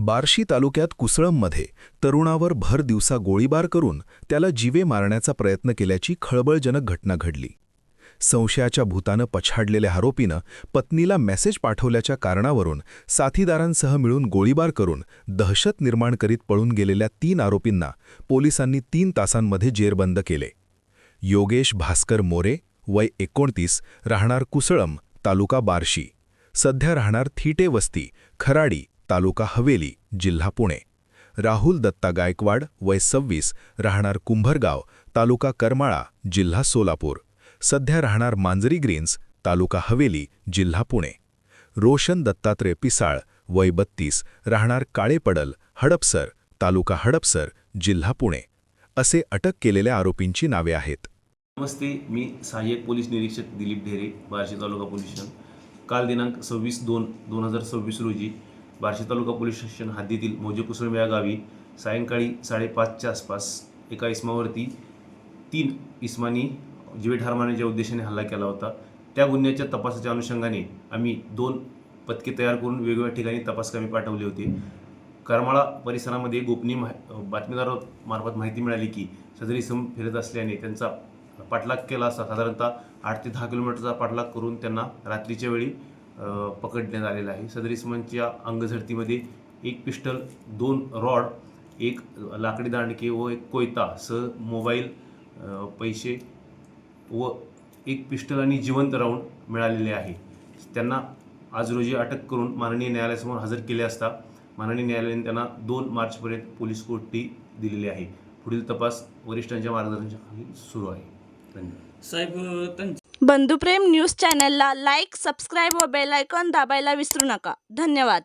बार्शी तालुक्यात कुसळममध्ये तरुणावर भर दिवसा गोळीबार करून त्याला जीवे मारण्याचा प्रयत्न केल्याची खळबळजनक घटना घडली। संशयाच्या भूतानं पछाडलेल्या आरोपीनं पत्नीला मेसेज पाठवल्याच्या कारणावरून साथीदारांसह मिळून गोळीबार करून दहशत निर्माण करीत पळून गेलेल्या 3 आरोपींना पोलिसांनी 3 तासांमध्ये जेरबंद केले। योगेश भास्कर मोरे, वय 29, राहणार कुसळम, तालुका बार्शी, सध्या राहणार थिटे वस्ती, खराडी, तालुका हवेली, जिल्हा पुणे। राहुल दत्ता गायकवाड, वय 26, राहणार कुंभरगाव, तालुका करमाळा, जिल्हा सोलापूर, सध्या राहणार मांजरी ग्रीन्स, तालुका हवेली, जिल्हा पुणे। रोशन दत्तात्रय पिसाळ, वय 32, राहणार काळेपडल, हडपसर, तालुका हडपसर, जिल्हा पुणे असे अटक केलेल्या आरोपींची नावे आहेत। नमस्ते, मी सहाय्यक पोलीस निरीक्षक दिलीप ढेरे, बार्शी तालुका पोलीस स्टेशन। काल दिनांक 26/2/2026 रोजी बार्शी तालुका पोलीस स्टेशन हद्दीतील मौजे कुसळम या गावी सायंकाळी 5:30च्या आसपास एका इसमावरती 3 इसमांनी जीवे मारण्याच्या उद्देशाने हल्ला केला होता। त्या गुन्ह्याच्या तपासाच्या अनुषंगाने आम्ही 2 पथके तयार करून वेगवेगळ्या ठिकाणी तपासकामी पाठवले होते। करमाळा परिसरामध्ये गोपनीय बातमीदारामार्फत माहिती मिळाली की सदर इसम फिरत असल्याने त्यांचा पाठलाग केला असता साधारणतः 8 ते 10 किलोमीटरचा पाठलाग करून त्यांना रात्रीच्या वेळी पकडण्यात आलेला आहे। सदर इसमांच्या अंगझडतीमध्ये 1 पिस्टल, 2 रॉड, 1 लाकडी दांडके व 1 कोयता सह मोबाईल, पैसे व 1 पिस्टल आणि जिवंत राऊंड मिळालेले आहे। त्यांना आज रोजी अटक करून माननीय न्यायालयासमोर हजर केले असता माननीय न्यायालयाने त्यांना 2 मार्चपर्यंत पोलीस कोठडी दिलेली आहे। पुढील तपास वरिष्ठांच्या मार्गदर्शनाखाली सुरू आहे। धन्यवाद साहेब। बंधुप्रेम न्यूज चॅनलला लाईक, सबस्क्राईब व बेल आयकॉन दाबायला विसरू नका। धन्यवाद।